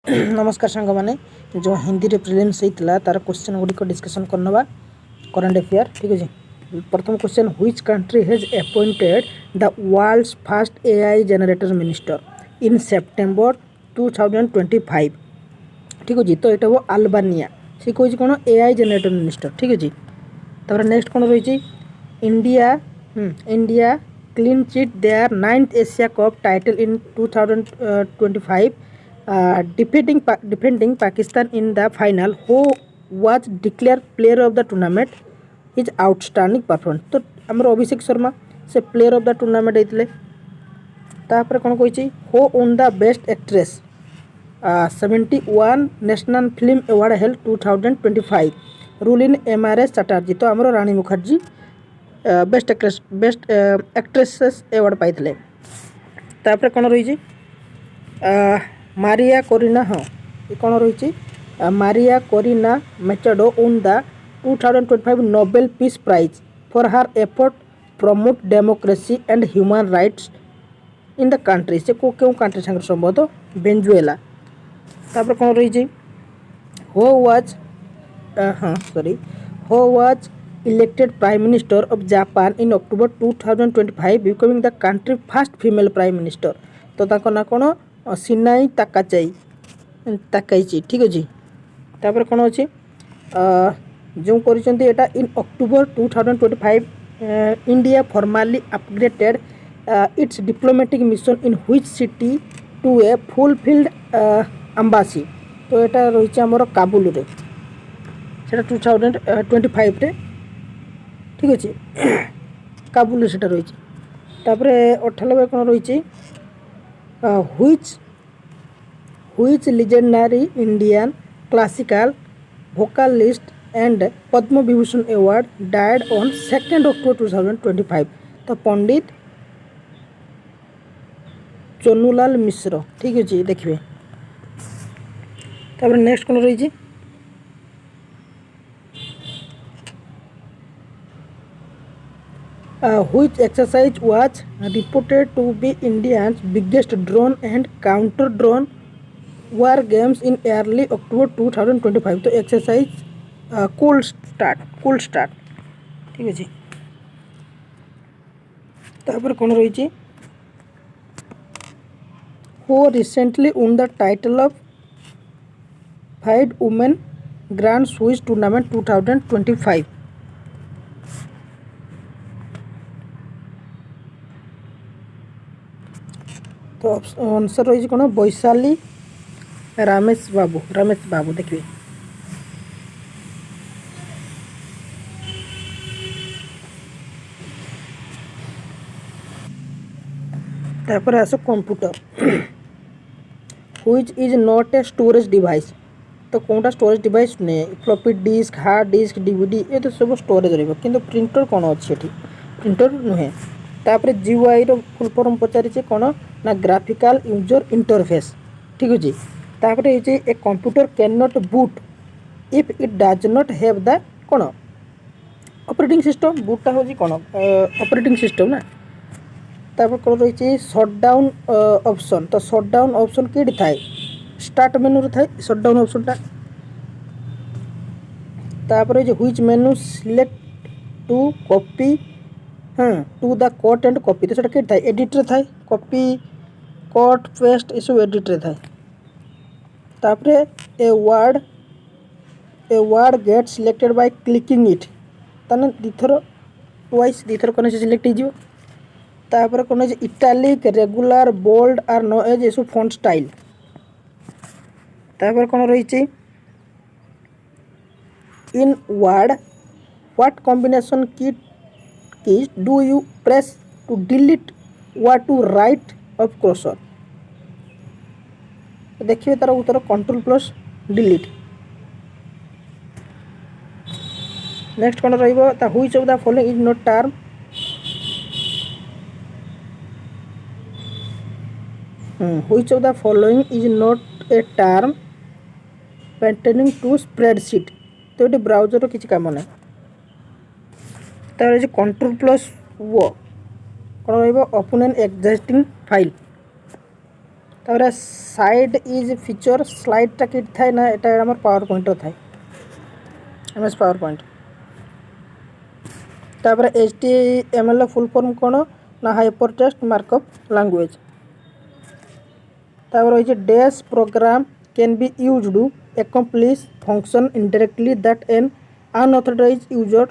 नमस्कार सांग मैंने जो हिंदी रे प्रिलिम्स होता तार क्वेश्चन गुड़िक डिस्कसन करनवा करंट अफेयर ठीक है। प्रथम question which country has appointed the world's first AI generator minister in September 2025 ठीक है। तो यहाँ वो अल्बानिया सी कह कौन एआई जनरेटर मिनिस्टर ठीक है। तापर नेक्स्ट कौन रही India India clean chit there 9th Asia cup title in 2025 defending Pakistan in the final, who was declared player of the tournament his outstanding performance। तो आमर अभिषेक शर्मा से प्लेयर ऑफ द टूर्नामेंट होते तापर कौन कही who won the best actress 71 national film award held 2025 role in MRS Chatterjee. तो आमर Rani Mukerji best actresses award पाई तापर कौन रही मारिया कोरिना हाँ ये कौन रही Maria Corina Machado won the 2025 Nobel peace prize for her effort promote democracy and human rights in the country से क्यों कंट्री संग संबंध वेनेजुएला। तापर कौन रही who was elected prime minister of Japan in October 2025 becoming the country first female prime minister. तो ताको ना कौन सिनाई ताकाइची ठीक अच्छे। तापर कौन अच्छे जो कर in October 2025 India formally upgraded its diplomatic mission in which city to a full fledged embassy. तो यहाँ रही आमर काबुल रे से 2025 रे ठीक अच्छे काबुल से रही। तापर 98 कौन रही which legendary Indian classical vocalist and Padma Vibhushan Award died on 2nd October 2025। तो पंडित चन्नूलाल मिश्र ठीक अच्छे देखिए। तापर नेक्स्ट कौन रही which exercise was reported to be India's biggest drone and counter drone war games in early October 2025। तो exercise cool start ठीक अच्छे। तापर कौन रही who recently won the title of FIDE Women Grand Swiss Tournament 2025। तो answer रही कौन वैशाली रमेश बाबू देखिए। तापर आस computer which is not a storage device. तो कौनटा स्टोरेज डिवाइस नुहे floppy disk hard disk DVD ये तो सब स्टोरेज रही किंतु प्रिंटर कौन अच्छे प्रिंटर नुहे। तापर जीयूआई रो फुल फॉर्म पचारि कौन ना ग्राफिकल यूजर इंटरफेस ठीक अच्छे। तापर ये a computer can not boot if it does not have the कौन ऑपरेटिंग सिस्टम बूटा हूँ कौन ऑपरेटिंग सिस्टम ना। तापर कौन रही शटडाउन ऑप्शन। तो शटडाउन ऑप्शन कईटी थाए स्टार्ट मेनू रे थाए शटडाउन ऑप्शनटा। तापर which menu select to copy to the cut and copy. तो सेटा कईटी थाए एडिट रे थाए कॉपी कट पेस्ट ये सब एडिट रे थाए। तापर a word get selected by clicking it ताने दिथर ट्वाइस दिथर कौन सिलेक्ट हो। तापर कौन italic regular bold are known as ये फॉन्ट स्टाइल। तापर कौन रही in Word what combination keys do you press to delete वा टू राइट ऑफ क्रसर। देखिए तार उत्तर कंट्रोल प्लस डिलीट। नेक्स्ट कौन रहा which of the following is not term which of the following is not a term pertaining to spreadsheet। तो ये browser किसी काम ना तार कंट्रोल प्लस वो कौन रोपन एन एक्जिस्टिंग फाइल। तापर साइड इज फीचर स्लाइडटा कि थाए ना एटा आमर पावर पॉइंट थाए एमएस पावर पॉइंट। तापर HTML फुल फॉर्म कौन ना हाइपर टेक्स्ट मार्कअप लैंग्वेज। तापर रही dash program can be used to accomplish function indirectly that an unauthorized user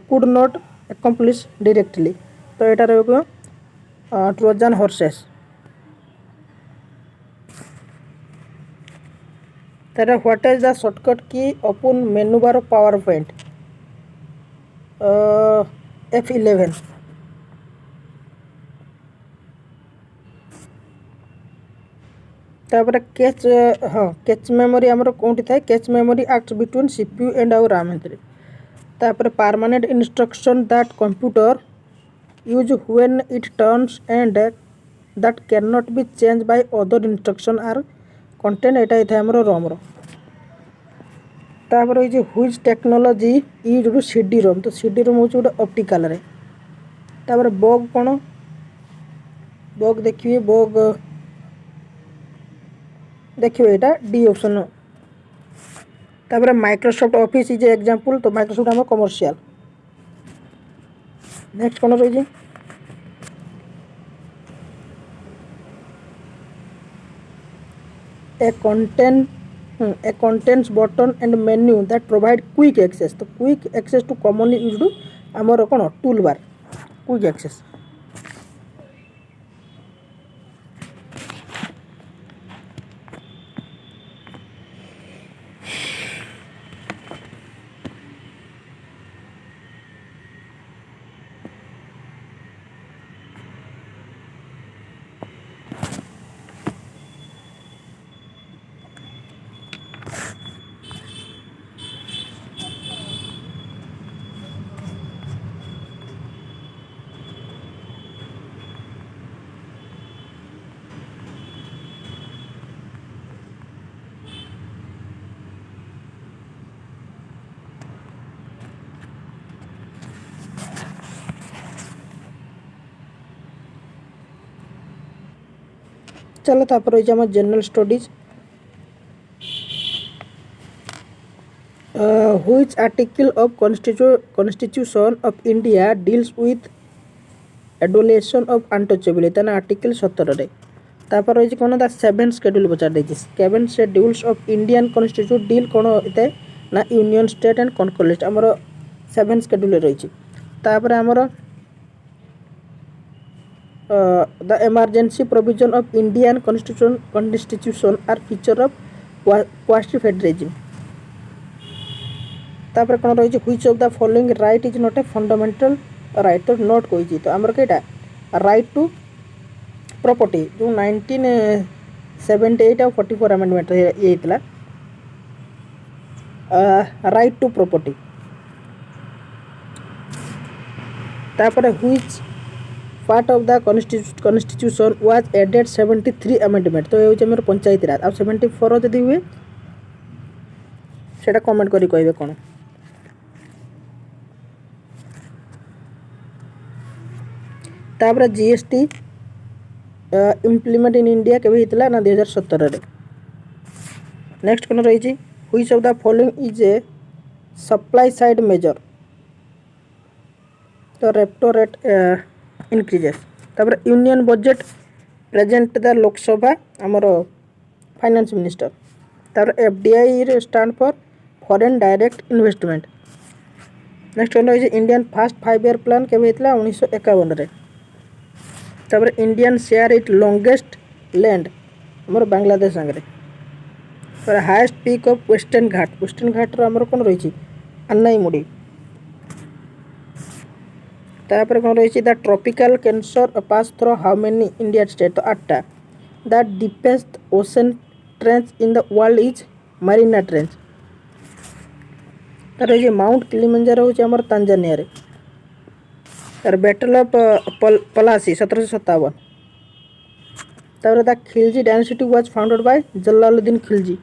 could not accomplish directly। तो यहाँ रही ट्रोजन हॉर्सेस। तार what is the shortcut key open menu bar PowerPoint F11। तापर cache हाँ cache memory आमर कौटी थाए cache memory acts between CPU and our RAM भितर। तापर permanent instruction that computer use when it turns and that can not be change by other instruction are content एटा थाए आमर रोम रो। तापर रही which technology use to CD ROM. तो CD रोम हूँ गोटे ऑप्टिकल रे। तापर बग कौन बग देखिए बग देखिए यहाँ डी ऑप्शन। तापर माइक्रोसॉफ्ट ऑफिस इज एग्जांपल। तो माइक्रोसॉफ्ट आम कमर्शियल। नेक्स्ट कौन रही a contents button and menu that provide quick access। तो quick access to commonly used आमर कौन टूल बार क्विक एक्सेस। चलो तापर रही आम general studies. Which article of constitution of India deals with एडोलेशन of untouchability. ताना आर्टिकल 17 रे। तापर रही कौन द 7 शेड्यूल पचार देछि 7 schedules of Indian constitution deal कौन होता है ना union state and concurrent list आमर 7 शेड्यूल रही। तापर आमर the emergency provision of Indian constitution are feature of quasi federalism। तापर कौन रही which of the following right is not a fundamental right। तो नोट कही तो आमर कईटा राइट टू प्रॉपर्टी जो 1978 और 44 अमेंडमेंट ये राइट टू प्रॉपर्टी। तापर which part of the constitution was added 73 amendment. तो ये हमें पंचायती राज आ 74 जदि हुए सेटा कमेंट करी कहबे कौन। तापर जीएसटी इम्प्लीमेंट इन इंडिया केबे हितला ना 2017 रे। नेक्स्ट कौन रही which of the following is a supply side measure. तो रेप्टो रेट इंक्रीजेस। तापर union budget present the Lok Sabha आमर फाइनेंस मिनिस्टर। तापर FDI stand for foreign direct investment. Next कौन रही इंडियन फास्ट 5 ईयर प्लान केबे हितला 1951 रे। तापर Indian share it longest land आमर बांग्लादेश संगे। तापर highest peak of western Ghat आमर कौन रही अन्नाईमुड़ी। तापर कौन रही the tropical Cancer pass through how many India state. तो 8टा। The deepest ocean trench in the world is Mariana trench. तार रही माउंट किलिमंजारो हूँ आमर तांजानिया रे। तार बैटल ऑफ पलासी 1757। तापर the Khilji dynasty was founded by Jalaluddin Khilji.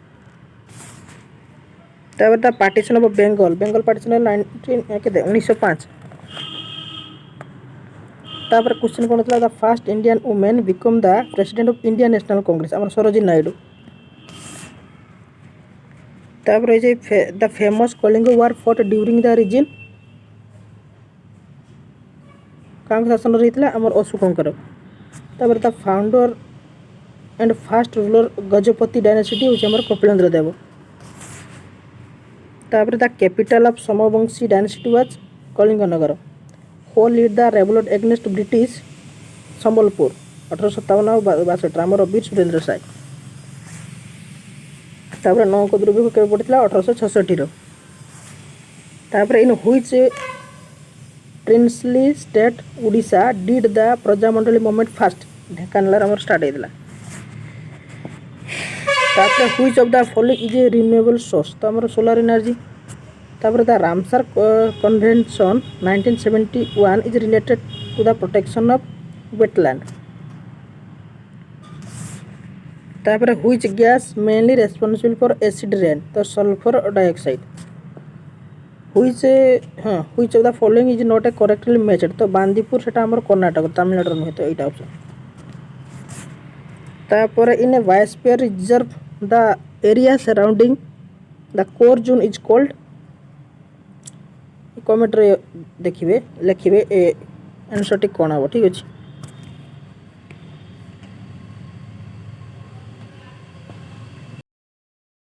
तापर the partition of Bengal partition 1905। तापर क्वेश्चन कौन था the first Indian women become the president of Indian National Congress आम सरोजिनी नायडू। तापर the famous Kalinga war fought during the reign क्या शासन रही आमर अशोकंकर। तापर the founder and first ruler Gajapati dynasty हूँ आमर कपिलेन्द्र देव। तापर the capital of Somavamshi dynasty was Kalinga Nagar. Who lead the revolt against British Sambalpur 1857 आमर वीर सुरेंद्र साय। तापर नौक दुर्भिक्ष केवे पड़ता 1866। तापर in which princely state Odisha did the प्रजामंडली मूवमेंट फास्ट ढेंकानाल आमर स्टार्ट होता। तापर which of the following is a renewable source तो आमर सोलार एनर्जी। तापर the Ramsar convention 1971 is related to the protection of wetland. तापर which gas mainly responsible for acid rain तो sulphur dioxide. Which of the following is not a correctly matched तो बांदीपुर सेटा आमर कर्नाटक तमिलनाडु नुहे तो एटा ऑप्शन। तापर in a biosphere reserve the area surrounding the core zone is called comment रे देखिए लिखिए आंसर टी कौन हम ठीक अच्छे।